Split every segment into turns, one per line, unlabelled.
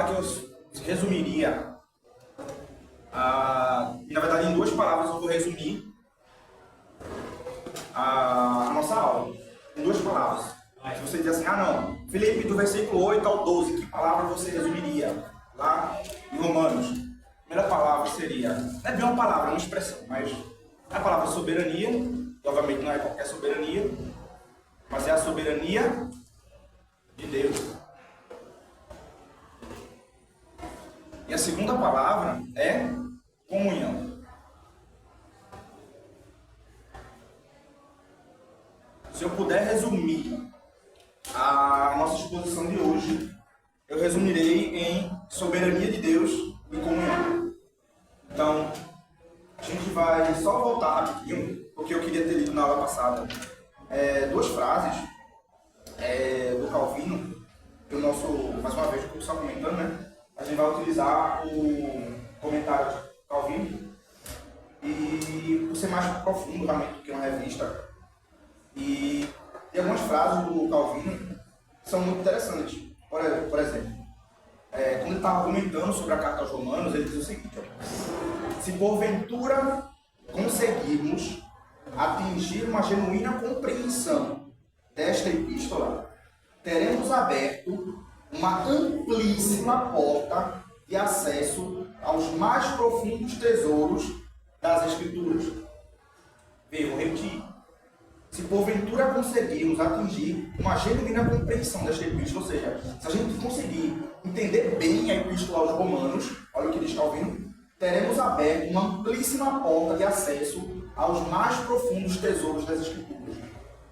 palavra que eu resumiria, na verdade, em duas palavras eu vou resumir a nossa aula. Em duas palavras. Se você dizer assim, não, Filipe, do versículo 8 ao 12, que palavra você resumiria lá em Romanos? A primeira palavra seria, não é bem uma palavra, é uma expressão, mas é a palavra soberania, que obviamente não é qualquer soberania, mas é a soberania de Deus. E a segunda palavra é comunhão. Se eu puder resumir a nossa exposição de hoje, eu resumirei em soberania de Deus e comunhão. Então, a gente vai só voltar rapidinho, porque eu queria ter lido na aula passada duas frases do Calvino, que o nosso, mais uma vez, como só comentando, né? A gente vai utilizar o comentário de Calvino e por ser mais profundo realmente do que uma revista. E tem algumas frases do Calvino que são muito interessantes. Por exemplo, quando ele estava comentando sobre a carta aos Romanos, ele diz o seguinte: se porventura conseguirmos atingir uma genuína compreensão desta epístola, teremos aberto uma amplíssima porta de acesso aos mais profundos tesouros das Escrituras. Veja, vou repetir. Se porventura conseguirmos atingir uma genuína compreensão desta epístola, ou seja, se a gente conseguir entender bem a epístola aos Romanos, olha o que diz Calvino, teremos aberto uma amplíssima porta de acesso aos mais profundos tesouros das Escrituras.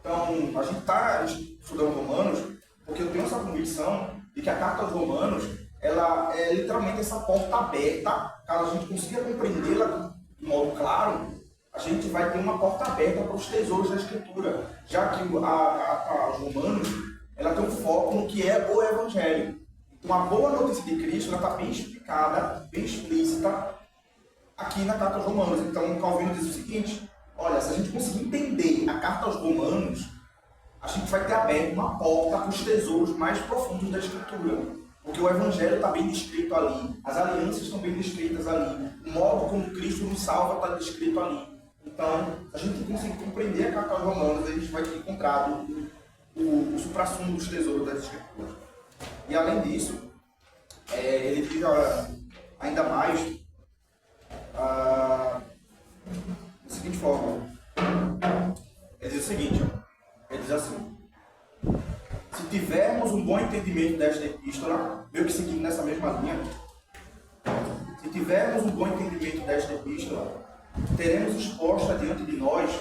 Então, a gente está estudando Romanos porque eu tenho essa convicção de que a carta aos Romanos, ela é literalmente essa porta aberta. Caso a gente consiga compreendê-la de modo claro, a gente vai ter uma porta aberta para os tesouros da Escritura, já que aos Romanos, ela tem um foco no que é o Evangelho. Então, a boa notícia de Cristo está bem explicada, bem explícita aqui na carta aos Romanos. Então, Calvino diz o seguinte: olha, se a gente conseguir entender a carta aos Romanos, a gente vai ter aberto uma porta para os tesouros mais profundos da Escritura. Porque o Evangelho está bem descrito ali, as alianças estão bem descritas ali, o modo como Cristo nos salva está descrito ali. Então, se a gente conseguir compreender a carta aos Romanos, a gente vai ter encontrado o suprassumo dos tesouros das Escrituras. E além disso, ele diz ainda mais da seguinte forma. Ele diz o seguinte, ele diz assim: se tivermos um bom entendimento desta epístola, meio que seguindo nessa mesma linha, se tivermos um bom entendimento desta epístola, teremos exposta diante de nós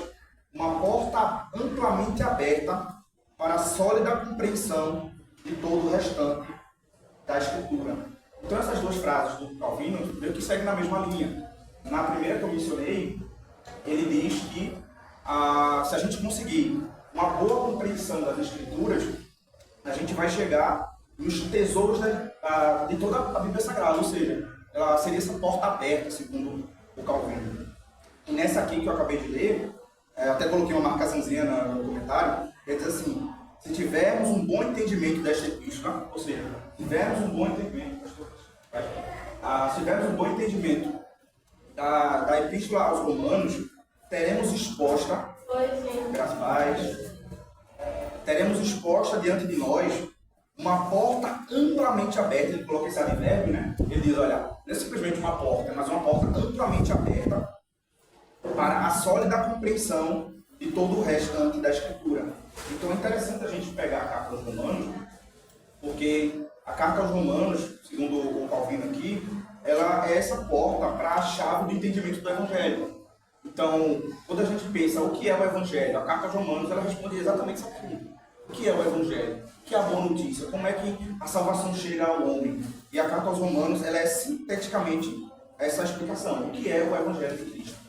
uma porta amplamente aberta para a sólida compreensão de todo o restante da Escritura. Então, essas duas frases do Calvino meio que seguem na mesma linha. Na primeira que eu mencionei, ele diz que se a gente conseguir uma boa compreensão das Escrituras, a gente vai chegar nos tesouros de toda a Bíblia Sagrada, ou seja, ela seria essa porta aberta, segundo o Calvino. E nessa aqui que eu acabei de ler, até coloquei uma marcaçãozinha no comentário, ele diz assim: se tivermos um bom entendimento desta epístola, ou seja, se tivermos um bom entendimento da epístola aos Romanos, teremos exposta, teremos exposta diante de nós uma porta amplamente aberta. Ele coloca esse advérbio, né? Ele diz, olha, não é simplesmente uma porta, mas uma porta amplamente aberta para a sólida compreensão de todo o restante da Escritura. Então é interessante a gente pegar a carta aos Romanos, porque a carta aos Romanos, segundo o Calvino aqui, ela é essa porta para a chave do entendimento do Evangelho. Então, quando a gente pensa o que é o Evangelho, a carta aos Romanos ela responde exatamente isso aqui. O que é o Evangelho? O que é a boa notícia? Como é que a salvação chega ao homem? E a carta aos Romanos ela é sinteticamente essa explicação. O que é o Evangelho de Cristo?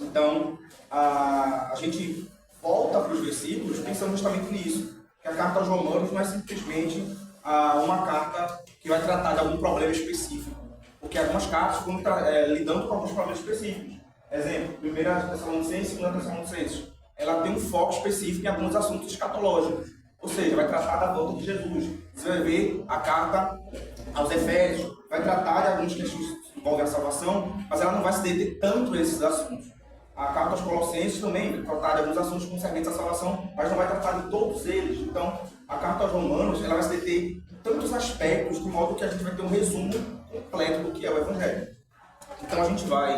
Então, a gente volta para os versículos pensando justamente nisso. Que a carta aos Romanos não é simplesmente uma carta que vai tratar de algum problema específico. Porque algumas cartas vão lidando com alguns problemas específicos. Exemplo, 1 Tessalonicenses e 2 Tessalonicenses. Ela tem um foco específico em alguns assuntos escatológicos. Ou seja, vai tratar da volta de Jesus. Você vai ver a carta aos Efésios, vai tratar de algumas questões que envolvem a salvação, mas ela não vai se deter tanto a esses assuntos. A carta aos Colossenses também vai tratar de alguns assuntos concernentes à salvação, mas não vai tratar de todos eles. Então, a carta aos Romanos ela vai se deter em tantos aspectos, de modo que a gente vai ter um resumo completo do que é o Evangelho. Então, a gente vai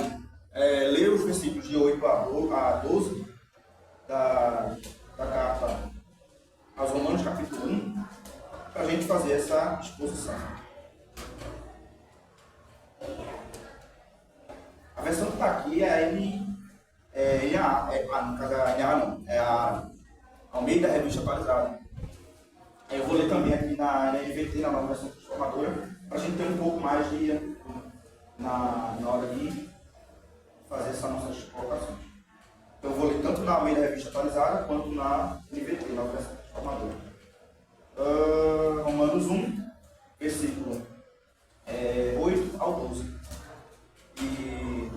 ler os versículos de 8 a 12 da carta aos Romanos, capítulo 1, para a gente fazer essa exposição. A versão que está aqui é a Almeida Revista Atualizada. Eu vou ler também aqui na NVT, na nova versão transformadora, para a gente ter um pouco mais de na hora de fazer essas nossas colocações. Então eu vou ler tanto na Almeida Revista Atualizada quanto na NVT, na nova versão transformadora. Romanos 1, versículo 8 ao 12. E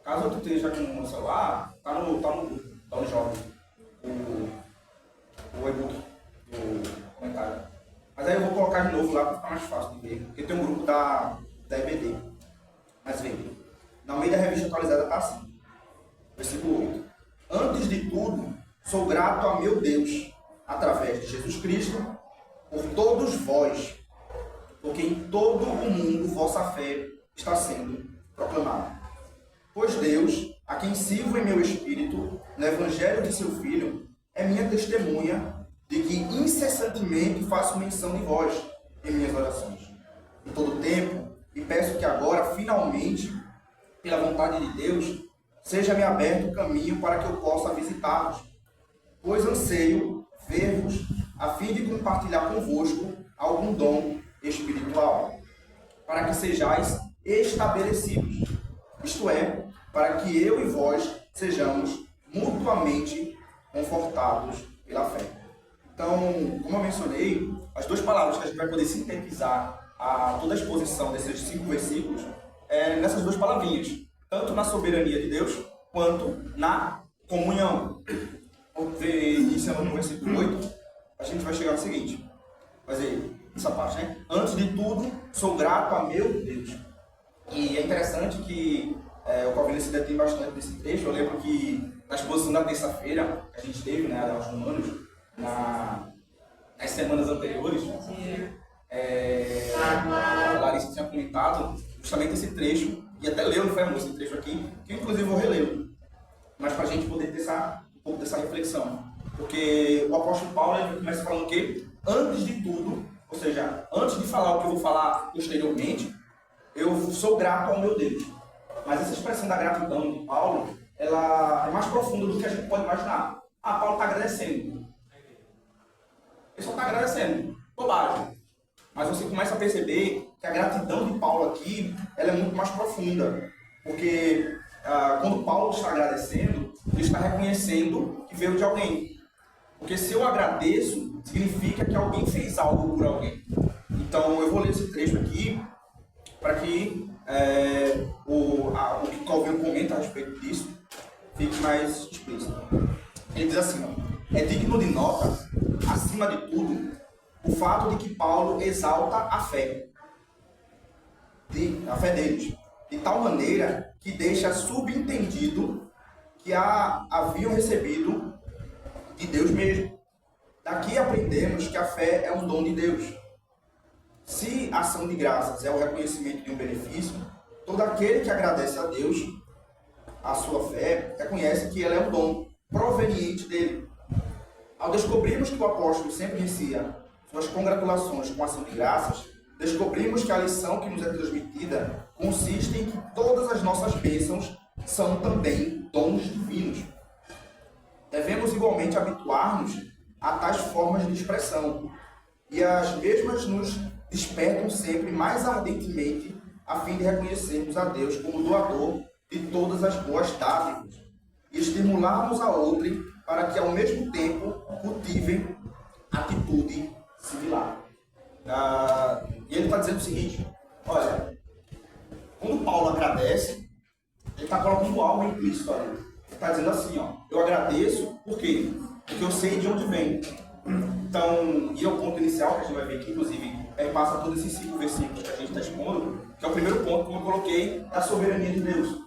caso tu esteja com o celular, tá no jovem, o e-book do comentário. Mas aí eu vou colocar de novo lá para ficar mais fácil de ver, porque tem um grupo da EBD. Mas veja, na meio da revista atualizada está assim, versículo 8. Antes de tudo, sou grato a meu Deus, através de Jesus Cristo, por todos vós, porque em todo o mundo vossa fé está sendo proclamada. Pois Deus, a quem sirvo em meu espírito, no Evangelho de seu Filho, é minha testemunha de que incessantemente faço menção de vós em minhas orações, em todo tempo, e peço que agora, finalmente, pela vontade de Deus, seja-me aberto o caminho para que eu possa visitar-vos, pois anseio ver-vos, a fim de compartilhar convosco algum dom espiritual, para que sejais estabelecidos, isto é, para que eu e vós sejamos mutuamente confortados pela fé. Então, como eu mencionei, as duas palavras que a gente vai poder sintetizar toda a exposição desses 5 versículos é nessas duas palavrinhas, tanto na soberania de Deus quanto na comunhão. Iniciando no versículo 8, a gente vai chegar no seguinte, vai dizer essa parte, né? Antes de tudo, sou grato a meu Deus. E é interessante que o Calvino se detém bastante desse trecho. Eu lembro que na exposição da terça-feira que a gente teve, né, aos Romanos, nas semanas anteriores, a Larissa tinha comentado justamente esse trecho, e até leu, não foi esse trecho aqui, que eu, inclusive vou reler, mas para a gente poder ter um pouco dessa reflexão. Porque o apóstolo Paulo ele começa falando o quê? Antes de tudo, ou seja, antes de falar o que eu vou falar posteriormente, eu sou grato ao meu Deus. Mas essa expressão da gratidão de Paulo, ela é mais profunda do que a gente pode imaginar. Paulo está agradecendo. Ele só está agradecendo. Bobagem. Mas você começa a perceber que a gratidão de Paulo aqui, ela é muito mais profunda. Porque quando Paulo está agradecendo, ele está reconhecendo que veio de alguém. Porque se eu agradeço, significa que alguém fez algo por alguém. Então eu vou ler esse trecho aqui para que o que Calvino comenta a respeito disso fique mais explícito. Ele diz assim, é digno de nota, acima de tudo, o fato de que Paulo exalta a fé deles, de tal maneira que deixa subentendido que haviam recebido de Deus mesmo. Daqui aprendemos que a fé é um dom de Deus. Se a ação de graças é o reconhecimento de um benefício, todo aquele que agradece a Deus a sua fé reconhece que ela é um dom proveniente dele. Ao descobrirmos que o apóstolo sempre inicia suas congratulações com ação de graças, descobrimos que a lição que nos é transmitida consiste em que todas as nossas bênçãos são também dons divinos. Devemos igualmente habituar-nos a tais formas de expressão, e as mesmas nos despertam sempre mais ardentemente a fim de reconhecermos a Deus como doador de todas as boas dádivas e estimularmos a outrem para que ao mesmo tempo cultivem atitude similar. E ele está dizendo o seguinte, olha, quando Paulo agradece, ele está colocando algo implícito ali. Ele está dizendo assim, eu agradeço, por quê? Porque eu sei de onde vem. Então, e é o ponto inicial que a gente vai ver aqui, inclusive, passa todos esses 5 versículos que a gente está expondo, que é o primeiro ponto, como eu coloquei, da soberania de Deus.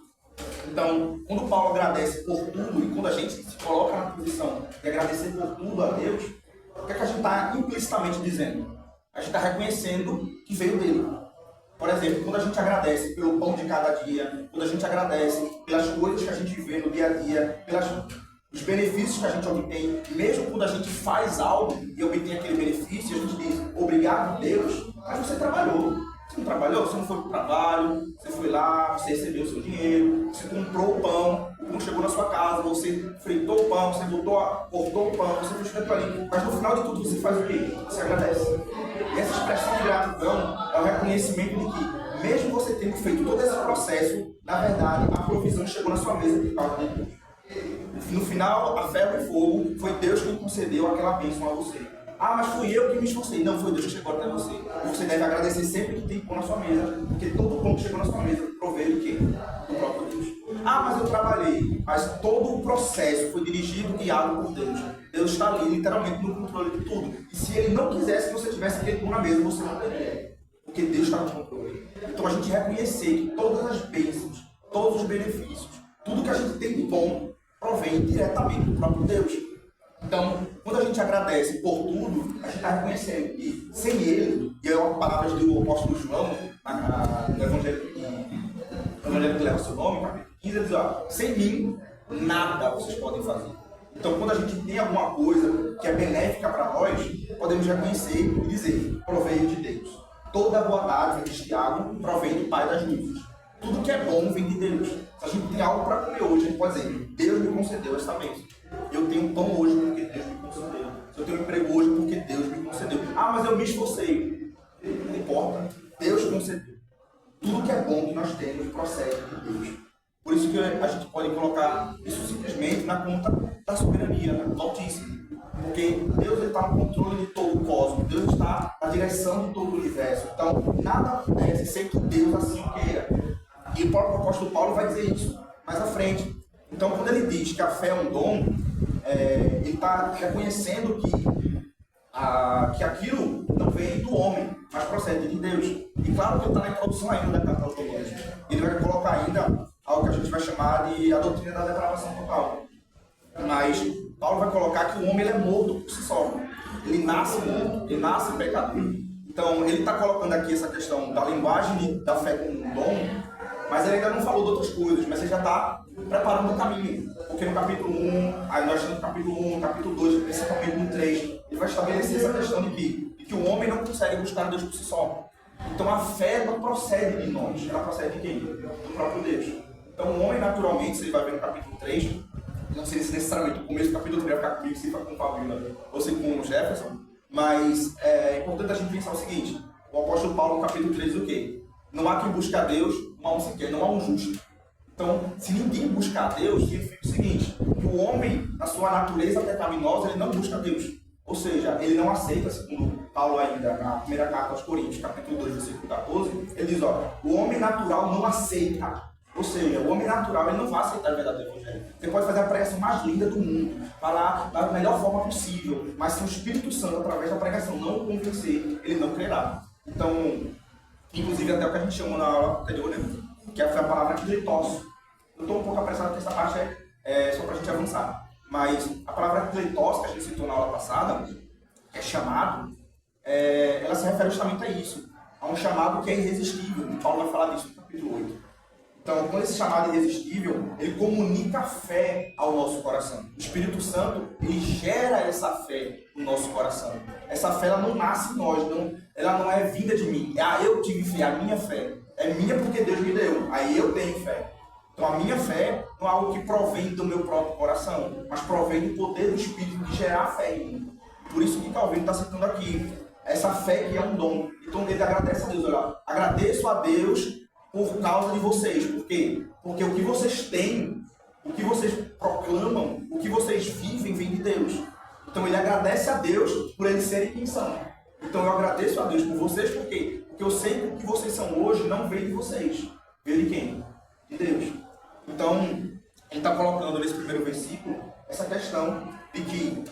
Então, quando Paulo agradece por tudo, e quando a gente se coloca na posição de agradecer por tudo a Deus, o que é que a gente está implicitamente dizendo? A gente está reconhecendo que veio dele. Por exemplo, quando a gente agradece pelo pão de cada dia, quando a gente agradece pelas coisas que a gente vê no dia a dia, pelos benefícios que a gente obtém, mesmo quando a gente faz algo e obtém aquele benefício, a gente diz, obrigado Deus, mas você trabalhou. Você não trabalhou, você não foi para o trabalho, você foi lá, você recebeu o seu dinheiro, você comprou o pão chegou na sua casa, você fritou o pão, você cortou o pão, você fez tudo ali. Mas no final de tudo você faz o quê? Você agradece. E essa expressão de gratidão é o reconhecimento de que, mesmo você tendo feito todo esse processo, na verdade, a provisão chegou na sua mesa por causa de Deus. No final, a ferro e fogo, foi Deus quem concedeu aquela bênção a você. Ah, mas fui eu que me esforcei. Não, foi Deus que chegou até você. Você deve agradecer sempre que tem pão na sua mesa, porque todo pão que chegou na sua mesa proveio de quê? Do próprio Deus. Ah, mas eu trabalhei. Mas todo o processo foi dirigido e guiado por Deus. Deus está ali, literalmente, no controle de tudo. E se Ele não quisesse que você tivesse aquele pão na mesa, você não teria. Porque Deus está no controle. Então a gente reconhecer que todas as bênçãos, todos os benefícios, tudo que a gente tem de bom, provém diretamente do próprio Deus. Então, quando a gente agradece por tudo, a gente está reconhecendo que sem Ele, e é uma palavra do apóstolo João, no Evangelho que leva seu nome, capítulo 15, ele diz, sem mim, nada vocês podem fazer. Então, quando a gente tem alguma coisa que é benéfica para nós, podemos reconhecer e dizer, proveio de Deus. Toda boa dádiva, diz Tiago, provém do Pai das luzes. Tudo que é bom vem de Deus. Se a gente tem algo para comer hoje, a gente pode dizer, Deus me concedeu esta bênção. Eu tenho pão hoje porque Deus me concedeu. Se eu tenho emprego hoje porque Deus me concedeu. Ah, mas eu me esforcei. Não importa. Deus concedeu. Tudo que é bom que nós temos procede de Deus. Por isso que a gente pode colocar isso simplesmente na conta da soberania, do Altíssimo. Porque Deus está no controle de todo o cosmos. Deus está na direção de todo o universo. Então, nada acontece sem que Deus assim o queira. E o próprio apóstolo Paulo vai dizer isso mais à frente. Então, quando ele diz que a fé é um dom, ele está reconhecendo que aquilo não vem do homem, mas procede de Deus. E claro que ele está na introdução ainda da carta aos Romanos. Ele vai colocar ainda algo que a gente vai chamar de a doutrina da depravação total. Mas Paulo vai colocar que o homem ele é morto por si só. Ele nasce morto, ele nasce pecador. Então, ele está colocando aqui essa questão da linguagem da fé como um dom, mas ele ainda não falou de outras coisas, mas ele já está preparando o caminho. Porque no capítulo 1, aí nós temos no capítulo 1, no capítulo 2, principalmente no 3, ele vai estabelecer essa questão de que o homem não consegue buscar Deus por si só. Então a fé não procede de nós, ela procede de quem? Do próprio Deus. Então o homem naturalmente, você vai ver no capítulo 3, não sei se necessariamente o começo do capítulo 3 vai ficar comigo, se for com o Fabíola ou se com o Jefferson, mas é importante a gente pensar o seguinte, o apóstolo Paulo no capítulo 3 diz o quê? Não há quem busque a Deus, não há um sequer, não há um justo. Então, se ninguém buscar a Deus, significa o seguinte, que o homem, na sua natureza pecaminosa, ele não busca a Deus. Ou seja, ele não aceita, segundo Paulo ainda, na primeira carta aos Coríntios, capítulo 2, versículo 14, ele diz, o homem natural não aceita. Ou seja, o homem natural ele não vai aceitar a verdade do Evangelho. Você pode fazer a pregação mais linda do mundo, falar da melhor forma possível, mas se o Espírito Santo, através da pregação, não o convencer, ele não crerá. Então, inclusive até o que a gente chamou na aula anterior, né? Que foi a palavra kletos. Eu estou um pouco apressado porque essa parte é só para a gente avançar. Mas a palavra kletos, que a gente citou na aula passada, que é chamado, ela se refere justamente a isso. A um chamado que é irresistível. E Paulo vai falar disso no capítulo 8. Então, quando esse chamado é irresistível, ele comunica a fé ao nosso coração. O Espírito Santo, ele gera essa fé no nosso coração. Essa fé, ela não nasce em nós, ela não é vinda de mim. Eu tive fé, a minha fé. É minha porque Deus me deu, aí eu tenho fé. Então, a minha fé não é algo que provém do meu próprio coração, mas provém do poder do Espírito de gerar a fé em mim. Por isso que Calvino está citando aqui, essa fé que é um dom. Então, ele agradece a Deus. Olha, agradeço a Deus por causa de vocês. Por quê? Porque o que vocês têm, o que vocês proclamam, o que vocês vivem, vem de Deus. Então ele agradece a Deus por eles serem quem são. Então eu agradeço a Deus por vocês, por quê? Porque eu sei que o que vocês são hoje não veio de vocês. Veio de quem? De Deus. Então, ele está colocando nesse primeiro versículo essa questão de que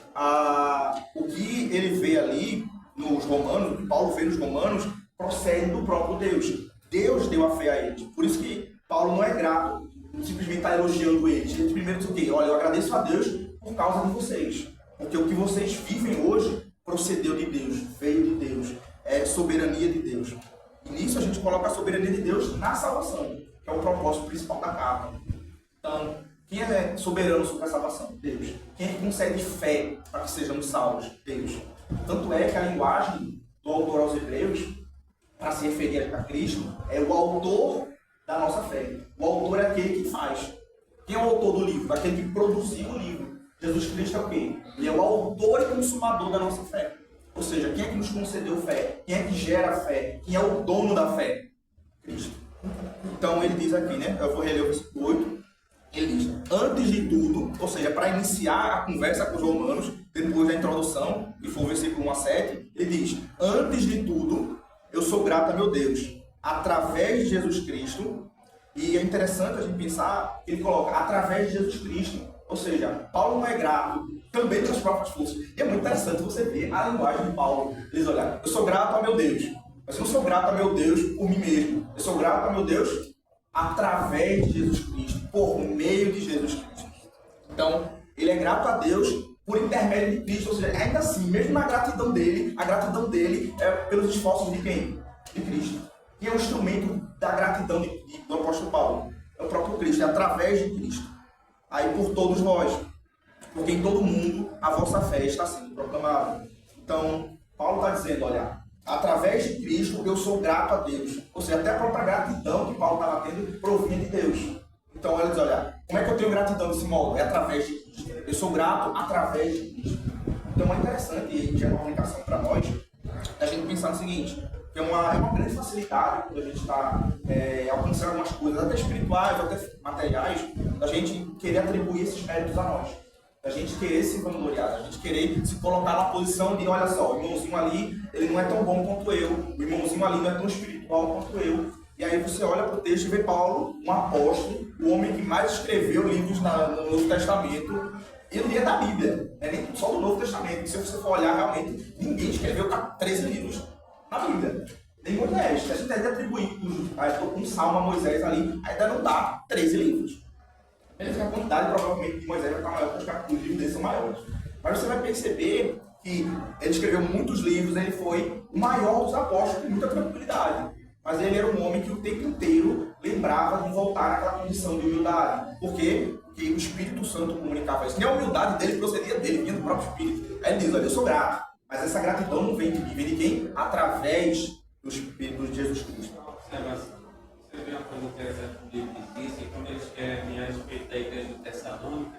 o que ele vê ali nos Romanos, o que Paulo fé nos romanos procede do próprio Deus. Deus deu a fé a eles. Por isso que Paulo não é grato, simplesmente está elogiando eles. Ele primeiro diz o quê? Olha, eu agradeço a Deus por causa de vocês. Porque o que vocês vivem hoje procedeu de Deus, veio de Deus, é soberania de Deus. E nisso a gente coloca a soberania de Deus na salvação, que é o propósito principal da carta. Então, quem é soberano sobre a salvação? Deus. Quem é que concede fé para que sejamos salvos? Deus. Tanto é que a linguagem do autor aos Hebreus, para se referir a Cristo, é o autor da nossa fé. O autor é aquele que faz. Quem é o autor do livro? Aquele que produziu o livro. Jesus Cristo é o quê? Ele é o autor e consumador da nossa fé. Ou seja, quem é que nos concedeu fé? Quem é que gera fé? Quem é o dono da fé? Cristo. Então ele diz aqui, né? Eu vou reler o versículo 8. Ele diz, antes de tudo, ou seja, para iniciar a conversa com os romanos, depois da introdução, que foi o versículo 1 a 7, ele diz, antes de tudo, eu sou grato a meu Deus, através de Jesus Cristo. E é interessante a gente pensar que ele coloca, através de Jesus Cristo. Ou seja, Paulo não é grato também pelas próprias forças. E é muito interessante você ver a linguagem de Paulo. Ele diz, olha, eu sou grato a meu Deus, mas eu não sou grato a meu Deus por mim mesmo. Eu sou grato a meu Deus através de Jesus Cristo, por meio de Jesus Cristo. Então, ele é grato a Deus por intermédio de Cristo. Ou seja, ainda assim, mesmo na gratidão dele, a gratidão dele é pelos esforços de quem? De Cristo. Quem é o instrumento da gratidão do apóstolo Paulo? É o próprio Cristo, é através de Cristo. Aí por todos vós, porque em todo mundo a vossa fé está sendo proclamada. Então, Paulo está dizendo, olha, através de Cristo eu sou grato a Deus. Ou seja, até a própria gratidão que Paulo estava tendo provinha de Deus. Então ele diz, olha, como é que eu tenho gratidão desse modo? É através de Cristo. Eu sou grato através de Cristo. Então é interessante, e é uma comunicação para nós, a gente pensar no seguinte, que é uma grande facilidade quando a gente está alcançando algumas coisas, até espirituais, até materiais, da gente querer atribuir esses méritos a nós. Da gente querer se vangloriar, da gente querer se colocar na posição de, olha só, o irmãozinho ali, ele não é tão bom quanto eu, o irmãozinho ali não é tão espiritual quanto eu. E aí você olha para o texto e vê Paulo, um apóstolo, o homem que mais escreveu livros no Novo Testamento, ele é da Bíblia, não é nem só do Novo Testamento. Se você for olhar realmente, ninguém escreveu 13 livros na Bíblia. Nem Moisés. Se a gente deve atribuir um salmo a Moisés ali, ainda não dá 13 livros. A quantidade provavelmente de Moisés vai estar maior, porque os capítulos de livros dele são maiores. Mas você vai perceber que ele escreveu muitos livros, ele foi o maior dos apóstolos com muita tranquilidade. Mas ele era um homem que o tempo inteiro lembrava de voltar naquela condição de humildade. Por quê? Porque o Espírito Santo comunicava isso. Nem a humildade dele procedia dele, vinha do próprio Espírito. Aí ele diz, olha, eu sou grato. Mas essa gratidão não vem de mim, vem de quem? Através do Espírito de Jesus Cristo.
Você vê uma coisa interessante que ele diz, que quando ele escreve a respeito da igreja de Tessalônica,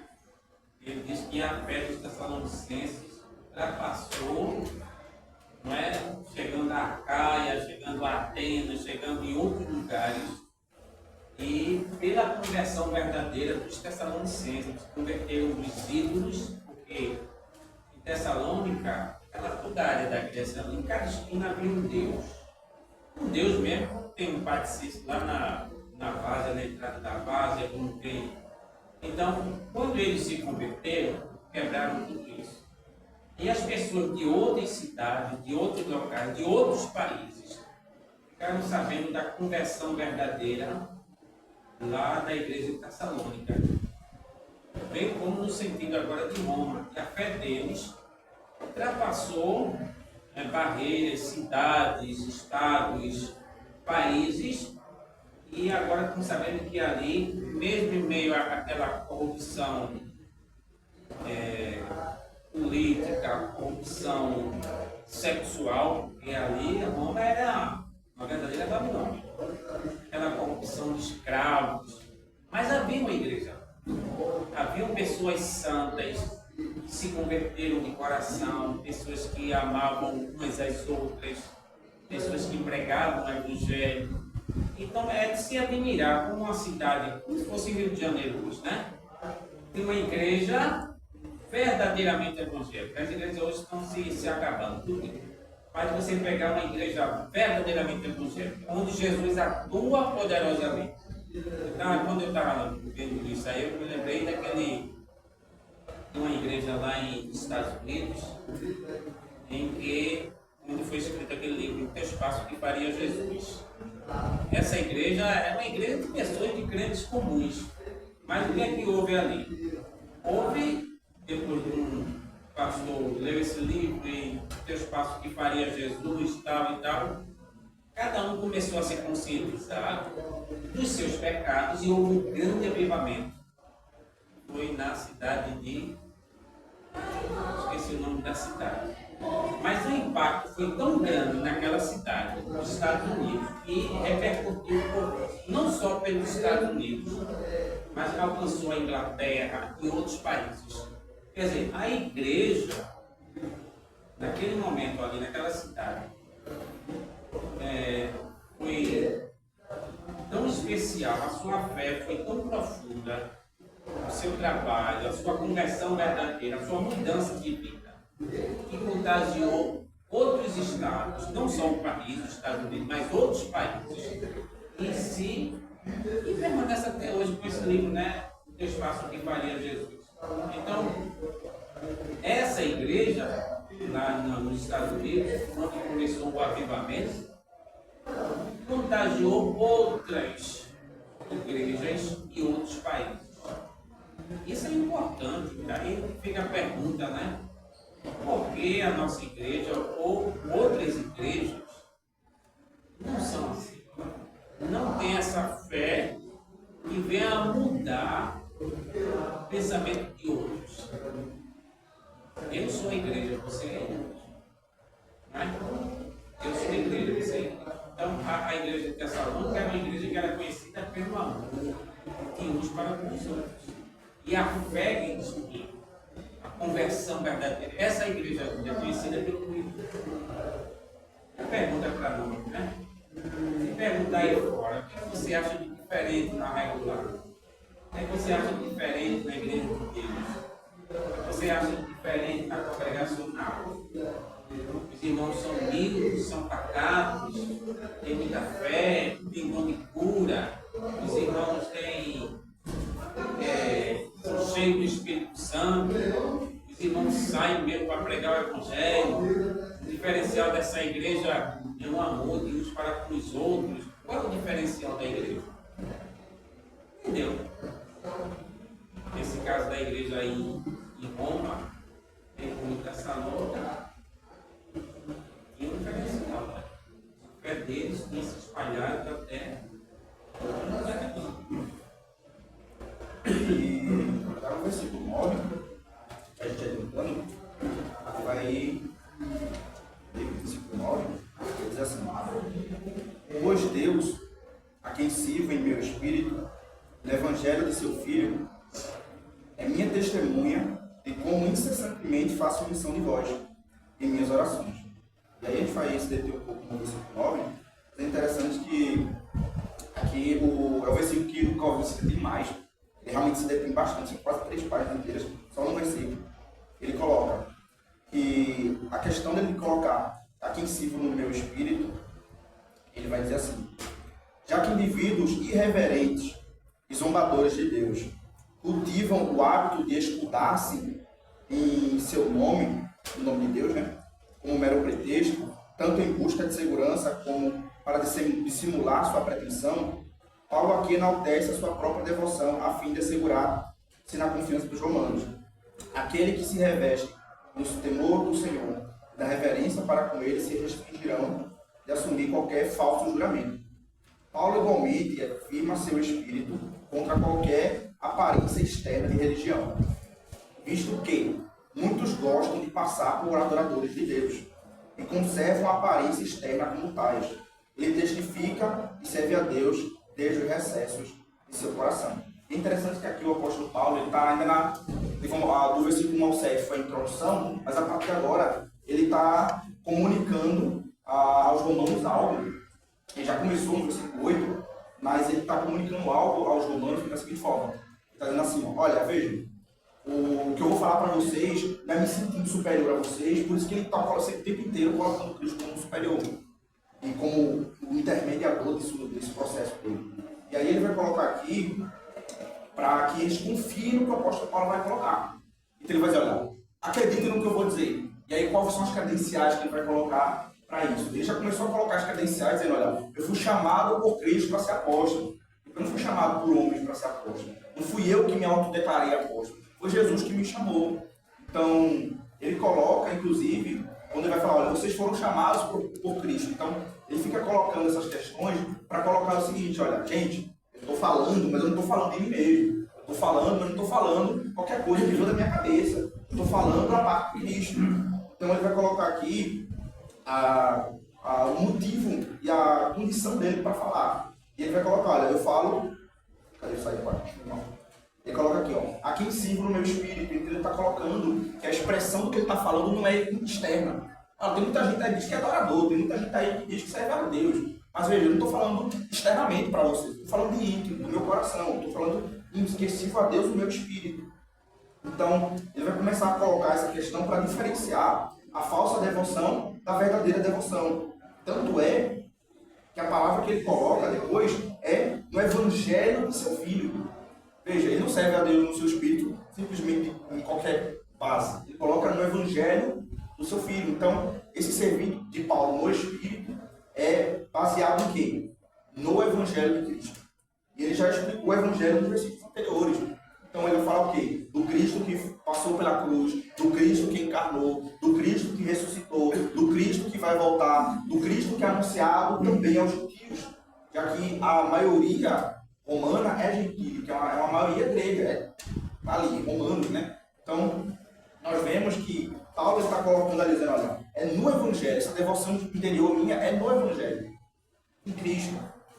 ele diz que a fé dos tessalonicenses ultrapassou, não é? Chegando a Acaia, chegando a Atenas, chegando em outros lugares, e pela conversão verdadeira dos tessalonicenses, que converteram os ídolos, porque em Tessalônica, toda a área da Grécia, em cada esquina havia um Deus. Um Deus mesmo, tem um particípio lá na várzea, na entrada da várzea, como tem. Então, quando eles se converteram, quebraram tudo isso. E as pessoas de outras cidades, de outros locais, de outros países, ficaram sabendo da conversão verdadeira lá da igreja de Tessalônica. Bem como no sentido agora de Roma, que a fé deles ultrapassou barreiras, cidades, estados, países, e agora estamos sabendo que ali, mesmo em meio àquela corrupção política, corrupção sexual, e ali Roma era uma verdadeira Babilônia, aquela corrupção de escravos, mas havia uma igreja, haviam pessoas santas, que se converteram de coração, pessoas que amavam umas às outras, pessoas que pregavam o Evangelho. Então é de se admirar como uma cidade, como se fosse Rio de Janeiro hoje, né? Tem uma igreja verdadeiramente evangélica. As igrejas hoje estão se acabando, tudo. Mas você pegar uma igreja verdadeiramente evangélica, onde Jesus atua poderosamente. Então, quando eu estava vendo isso aí, eu me lembrei uma igreja lá nos Estados Unidos, em que onde foi escrito aquele livro, O Teu Espaço que Faria Jesus. Essa igreja é uma igreja de pessoas, de crentes comuns. Mas o que é que houve ali? Houve, depois de um pastor leu esse livro e O Teu Espaço que Faria Jesus, tal e tal, cada um começou a se conscientizar dos seus pecados e houve um grande avivamento. Foi na cidade de... esqueci o nome da cidade. Mas o impacto foi tão grande naquela cidade, nos Estados Unidos, que repercutiu não só pelos Estados Unidos, mas alcançou a Inglaterra e outros países. Quer dizer, a igreja, naquele momento ali, naquela cidade, foi tão especial, a sua fé foi tão profunda, o seu trabalho, a sua conversão verdadeira, a sua mudança de vida, que contagiou outros estados, não só o país, os Estados Unidos, mas outros países, e permanece até hoje com esse livro, né? O Teu Espaço que Faria Jesus. Então, essa igreja, lá nos Estados Unidos, onde começou o avivamento, contagiou outras igrejas e outros países. Isso é importante. Aí fica a pergunta, né? Por que a nossa igreja ou outras igrejas não são assim? Não tem essa fé que venha a mudar o pensamento de outros. Eu sou a igreja, você é igreja. Né? Eu sou a igreja, você é igreja. Então, a igreja de Tessalônica era uma igreja que era conhecida pelo amor de uns para com os outros. E a fé que eles tinham, a conversão verdadeira. Essa igreja é conhecida pelo Cristo. Pergunta para nós, né? Se perguntar aí fora, o que você acha de diferente na regular? O que você acha de diferente na igreja de Deus? O que você acha de diferente na congregacional? Os irmãos são humildes, são pacatos, têm muita fé, têm dom de cura. Os irmãos são cheios do Espírito Santo. Os irmãos saem mesmo para pregar o Evangelho. O diferencial dessa igreja é o amor de uns para com os outros. Qual é o diferencial da igreja? Entendeu? Nesse caso da igreja aí em Roma, em República Salônica, tinha um diferencial. Né? A fé deles tinha se espalhado até
E está no versículo 9, a gente adiantando, vai ler o versículo 9, ele diz assim: Pois Deus, a quem sirvo em meu espírito, no evangelho de seu Filho, é minha testemunha de como incessantemente faço menção de vós em minhas orações. E aí a gente vai se deter um pouco no versículo 9, mas é interessante que aqui é o versículo que o Calvin cita demais. Ele realmente se detém bastante, são quase 3 páginas inteiras, só no versículo. Ele coloca que a questão dele colocar a quem sirvo no meu espírito, ele vai dizer assim: já que indivíduos irreverentes e zombadores de Deus cultivam o hábito de escudar-se em seu nome, no nome de Deus, né, como mero pretexto, tanto em busca de segurança como para dissimular sua pretensão, Paulo aqui enaltece a sua própria devoção a fim de assegurar-se na confiança dos romanos. Aquele que se reveste no temor do Senhor, da reverência para com ele, se restringirão de assumir qualquer falso juramento. Paulo igualmente afirma seu espírito contra qualquer aparência externa de religião, visto que muitos gostam de passar por adoradores de Deus e conservam a aparência externa como tais. Ele testifica e serve a Deus desde os recessos de seu coração. É interessante que aqui o apóstolo Paulo está ainda do versículo 1 ao 7 foi a introdução, mas a partir de agora ele está comunicando aos romanos algo. Ele já começou no versículo 8, mas ele está comunicando algo aos romanos da seguinte forma. Ele está dizendo assim: olha, vejam, o que eu vou falar para vocês não é me sentindo superior a vocês, por isso que ele está o tempo inteiro colocando Cristo como superior e como o intermediador desse processo todo. E aí ele vai colocar aqui para que eles confiem no que o apóstolo Paulo vai colocar. Então ele vai dizer: olha, acreditem no que eu vou dizer. E aí quais são as credenciais que ele vai colocar para isso. Ele já começou a colocar as credenciais, dizendo, olha, eu fui chamado por Cristo para ser apóstolo. Eu não fui chamado por homens para ser apóstolo. Não fui eu que me autodeclarei apóstolo. Foi Jesus que me chamou. Então, ele coloca, inclusive, quando ele vai falar, olha, vocês foram chamados por Cristo. Então, ele fica colocando essas questões para colocar o seguinte, olha, gente, eu estou falando, mas eu não estou falando de mim mesmo. Eu estou falando, mas não estou falando qualquer coisa que veio da minha cabeça. Eu estou falando da parte de Cristo. Então, ele vai colocar aqui o motivo e a condição dele para falar. E ele vai colocar, olha, eu falo... Cadê isso aí, pai? Ele coloca aqui, ó, a quem sirvo no meu espírito. Então ele está colocando que a expressão do que ele está falando não é externa. Tem muita gente aí que diz que é adorador, tem muita gente aí que diz que serve a Deus. Mas veja, eu não estou falando externamente para vocês, estou falando de íntimo, do meu coração, estou falando que sirvo a Deus no meu espírito. Então, ele vai começar a colocar essa questão para diferenciar a falsa devoção da verdadeira devoção. Tanto é que a palavra que ele coloca depois é no evangelho do seu filho. Veja, ele não serve a Deus no seu espírito simplesmente em qualquer base. Ele coloca no evangelho do seu filho. Então, esse servir de Paulo no espírito é baseado em quê? No evangelho de Cristo. E ele já explicou o evangelho nos versículos anteriores. Então ele fala o quê? Do Cristo que passou pela cruz, do Cristo que encarnou, do Cristo que ressuscitou, do Cristo que vai voltar, do Cristo que é anunciado também aos gentios, já que a maioria romana é gentil, que é uma maioria grega, ali, romanos, né? Então, nós vemos que Paulo está colocando ali, dizendo, olha, é no Evangelho, essa devoção interior minha é no Evangelho, em Cristo.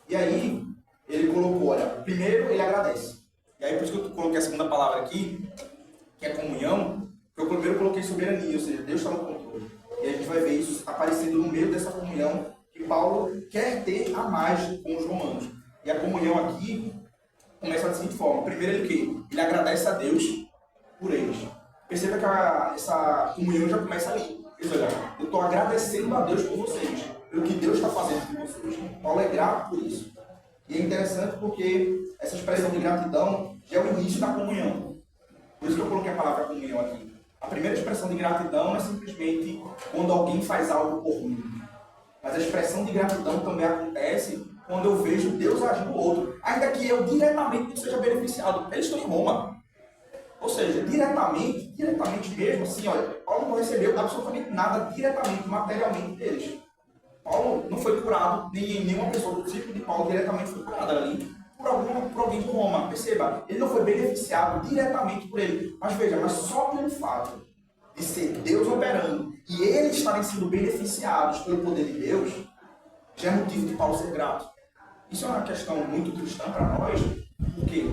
E aí, ele colocou, olha, primeiro ele agradece. E aí, por isso que eu coloquei a segunda palavra aqui, que é comunhão, que eu primeiro coloquei soberania, ou seja, Deus está no controle. E a gente vai ver isso aparecendo no meio dessa comunhão que Paulo quer ter a mais com os romanos. E a comunhão aqui começa da seguinte forma. Primeiro ele que? Ele agradece a Deus por eles. Perceba que essa comunhão já começa ali. Ele diz, olha, eu estou agradecendo a Deus por vocês, pelo que Deus está fazendo por vocês. Paulo é grato por isso. E é interessante porque essa expressão de gratidão já é o início da comunhão. Por isso que eu coloquei a palavra comunhão aqui. A primeira expressão de gratidão não é simplesmente quando alguém faz algo por mim. Mas a expressão de gratidão também acontece quando eu vejo Deus agir no outro. Ainda que eu diretamente não seja beneficiado. Eles estão em Roma. Ou seja, diretamente mesmo, assim, olha, Paulo não recebeu absolutamente nada diretamente, materialmente deles. Paulo não foi curado, nenhuma pessoa do discípulo de Paulo diretamente foi curada ali por alguém de Roma. Perceba, ele não foi beneficiado diretamente por ele. Mas veja, mas só pelo fato de ser Deus operando e eles estarem sendo beneficiados pelo poder de Deus, já é motivo de Paulo ser grato. Isso é uma questão muito cristã para nós, porque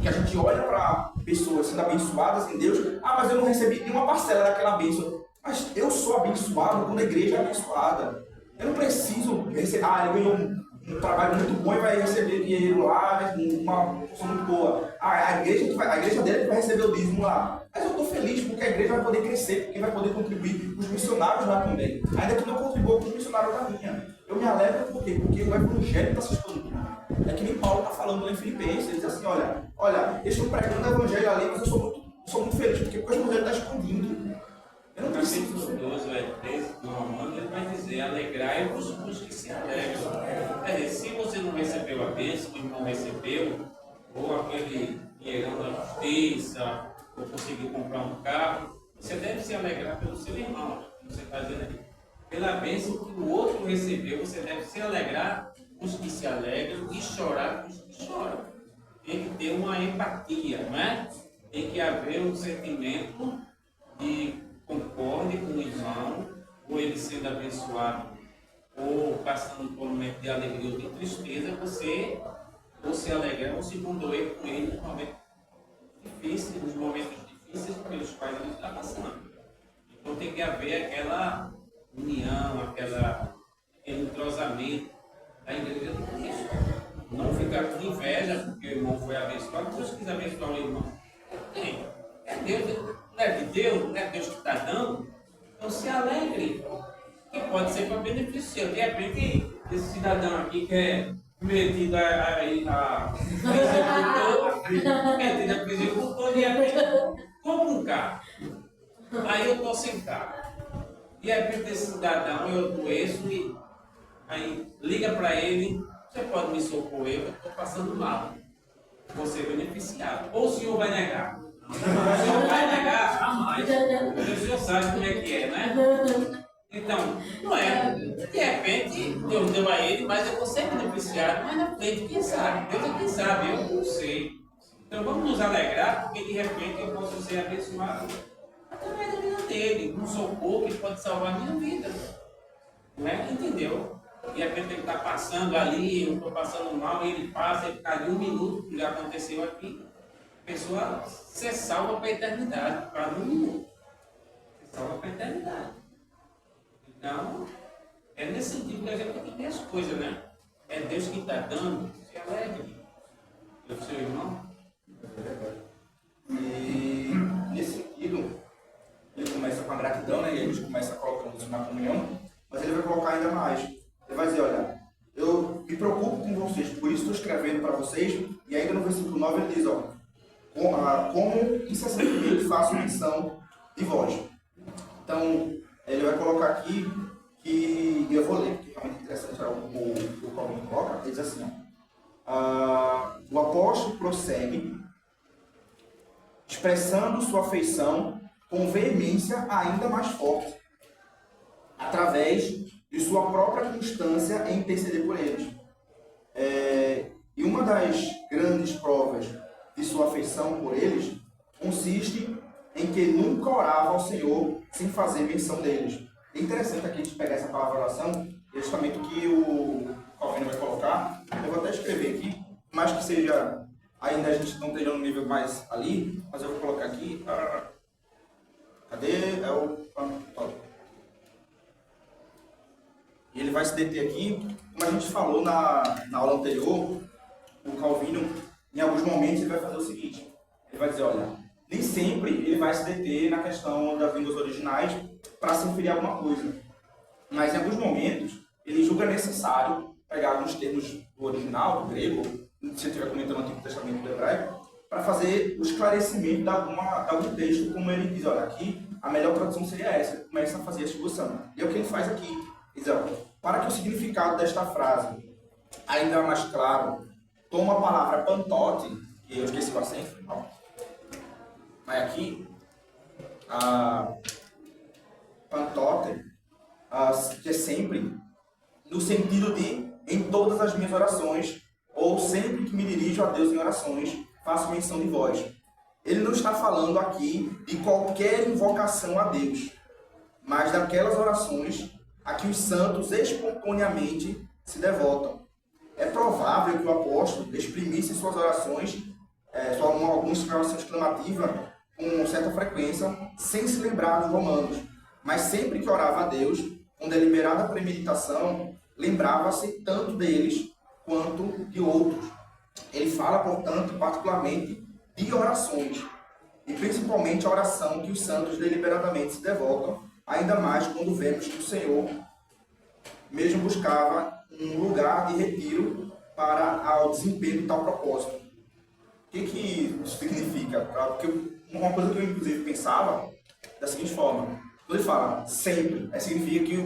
a gente olha para pessoas sendo abençoadas em Deus, mas eu não recebi nenhuma parcela daquela bênção. Mas eu sou abençoado quando a igreja é abençoada. Eu não preciso receber, ele ganhou um trabalho muito bom e vai receber dinheiro lá, uma função muito boa. A igreja dele vai receber o dízimo lá. Mas eu estou feliz porque a igreja vai poder crescer, porque vai poder contribuir com os missionários lá também. Ainda que não contribua com os missionários da minha. Eu me alegro por quê? Porque o evangelho está se expandindo. É que nem Paulo está falando lá em Filipenses, ele diz assim, olha, eles estão pregando o evangelho ali, mas eu sou muito feliz, porque o evangelho está expandindo. Eu não preciso.
No capítulo 12, 13 do Romano, ele vai dizer, alegrai-vos os que se alegram. Quer dizer, se você não recebeu a bênção, o irmão recebeu, ou aquele dinheirão da justiça, ou conseguiu comprar um carro, você deve se alegrar pelo seu irmão, como você está dizendo aí. Pela bênção que o outro recebeu, você deve se alegrar com os que se alegram e chorar com os que choram. Tem que ter uma empatia, não é? Tem que haver um sentimento de concorde com o irmão, ou ele sendo abençoado, ou passando por um momento de alegria ou de tristeza, você ou se alegrar ou se condoer com ele nos momentos difíceis, pelos quais ele está passando. Então tem que haver aquela união, aquele entrosamento da igreja do Cristo. Não ficar com inveja porque o irmão foi abençoado. Deus quis abençoar o irmão. Tem. É Deus, não é de Deus, não é Deus que está dando. Então se alegre. Que pode ser para benefício seu. De repente, esse cidadão aqui que é metido a presicultor, de repente, compra um carro. Aí eu estou sem carro. E aí repente esse cidadão, eu adoeço e aí liga para ele, você pode me socorrer, eu estou passando mal. Vou ser beneficiado. Ou o senhor vai negar? O senhor vai negar? Jamais. Porque o senhor sabe como é que é, né? Então, não é. De repente, Deus deu a ele, mas eu vou ser beneficiado mais na frente, quem sabe? Deus é quem sabe, eu não sei. Então vamos nos alegrar, porque de repente eu posso ser abençoado através da vida dele, um socorro que pode salvar a minha vida. Não é? Entendeu? De repente ele está passando ali, eu estou passando mal, ele passa, ele fica ali um minuto, que já aconteceu aqui, a pessoa se salva para a eternidade, para um minuto. Se salva para a eternidade. Então, é nesse sentido que a gente tem que ver as coisas, né? É Deus que está dando, se alegre. Eu seu irmão.
E nesse sentido, ele começa com a gratidão, né? E a gente começa colocando isso na comunhão, mas ele vai colocar ainda mais. Ele vai dizer, olha, eu me preocupo com vocês, por isso estou escrevendo para vocês, e ainda no versículo 9 ele diz, ó, como incessantemente faço menção de vós. Então, ele vai colocar aqui que, eu vou ler, porque é realmente interessante o Calvino coloca, ele diz assim, ó, o apóstolo prossegue, expressando sua afeição com veemência ainda mais forte, através de sua própria constância em interceder por eles. E uma das grandes provas de sua afeição por eles consiste em que nunca orava ao Senhor sem fazer menção deles. É interessante aqui a gente pegar essa palavra oração, justamente o que o Calvino vai colocar. Eu vou até escrever aqui, mais que seja, ainda a gente não esteja no nível mais ali, mas eu vou colocar aqui. Cadê? É o e ele vai se deter aqui, como a gente falou na aula anterior, o Calvino, em alguns momentos, ele vai fazer o seguinte, ele vai dizer, olha, nem sempre ele vai se deter na questão das línguas originais para se referir a alguma coisa, mas em alguns momentos, ele julga necessário pegar alguns termos do original, do grego, se ele estiver comentando o Antigo Testamento do hebraico, para fazer o esclarecimento de algum texto, como ele diz, olha, aqui a melhor tradução seria essa, ele começa a fazer a exposição. E é o que ele faz aqui. Então, para que o significado desta frase ainda mais claro, toma a palavra pantote, que eu esqueci o acento, mas aqui, pantote, que é sempre, no sentido de, em todas as minhas orações, ou sempre que me dirijo a Deus em orações, faço menção de vós. Ele não está falando aqui de qualquer invocação a Deus, mas daquelas orações a que os santos espontaneamente se devotam. É provável que o apóstolo exprimisse suas orações, algumas orações clamativas, com certa frequência, sem se lembrar dos romanos. Mas sempre que orava a Deus, com deliberada premeditação, lembrava-se tanto deles quanto de outros. Ele fala, portanto, particularmente de orações, e principalmente a oração que os santos deliberadamente se devotam, ainda mais quando vemos que o Senhor mesmo buscava um lugar de retiro para o desempenho de tal propósito. O que isso significa? Porque uma coisa que eu inclusive pensava da seguinte forma, quando ele fala sempre, significa que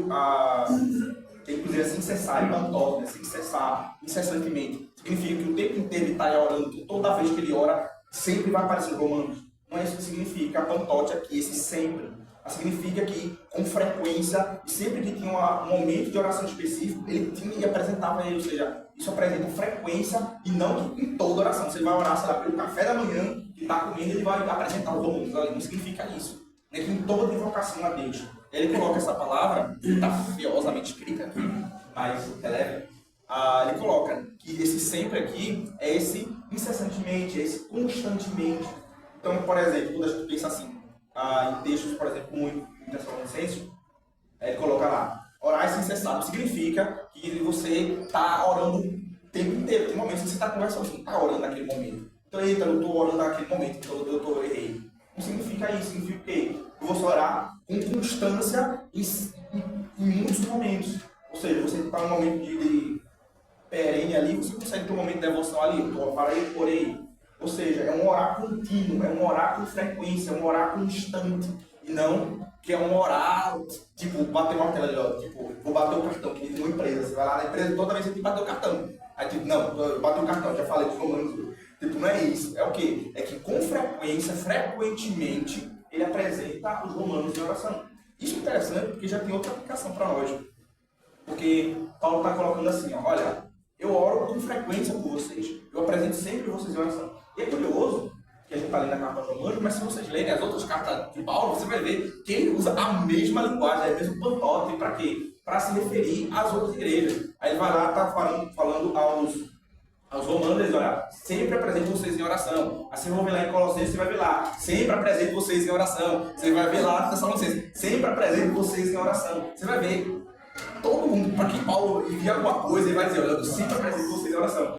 tem inclusive assim cessar, pantote, assim cessar incessantemente. Significa que o tempo inteiro ele está orando, que toda vez que ele ora, sempre vai aparecer Romanos. Não é isso que significa a pantote aqui, esse sempre. Significa que, com frequência, e sempre que tinha um momento de oração específico, ele tinha e apresentava ele, ou seja, isso apresenta frequência e não que em toda oração. Você vai orar, sei lá, pelo café da manhã, que está comendo, ele vai apresentar os romanos ali. Não significa isso. É que em toda invocação a Deus. Ele coloca essa palavra, que está fiosamente escrita aqui, mas releve. Ele coloca que esse sempre aqui é esse incessantemente, é esse constantemente. Então, por exemplo, quando a gente pensa assim, em textos, por exemplo, como em Tessalonicenses, ele coloca lá, orar sem cessar, significa que você está orando o tempo inteiro. Tem momentos que você está conversando, você não está orando naquele momento. Então, eita, eu estou orando naquele momento, então eu errei. Não significa isso, significa que eu vou orar com constância em muitos momentos. Ou seja, você está num momento de perene ali, você consegue ter um momento de devoção ali, eu estou parei, orei. Ou seja, é um orar contínuo, é um orar com frequência, é um orar constante. E não que é um orar, tipo, bater uma martelo ali, ó. Tipo, vou bater o cartão, que tem uma empresa. Você vai lá na empresa, toda vez você tem que bater o cartão. Aí, tipo, não, bateu o cartão, já falei dos romanos. Tipo, não é isso. É o quê? É que com frequência, frequentemente, ele apresenta os romanos em oração. Isso é interessante porque já tem outra aplicação para nós. Porque Paulo está colocando assim, ó, olha, eu oro com frequência por vocês. Eu apresento sempre vocês em oração. E é curioso que a gente está lendo a carta aos Romanos, mas se vocês lerem as outras cartas de Paulo, você vai ver que ele usa a mesma linguagem, o mesmo pantote. Para quê? Para se referir às outras igrejas. Aí ele vai lá, está falando aos romanos, olha, sempre apresento vocês em oração. Assim vão ver lá em Colossenses, você vai ver lá, sempre apresento vocês em oração. Você vai ver lá em Tessalonicenses, sempre apresento vocês em oração. Você vai ver, todo mundo, para quem Paulo envia alguma coisa, ele vai dizer, olha, eu sempre apresento vocês em oração.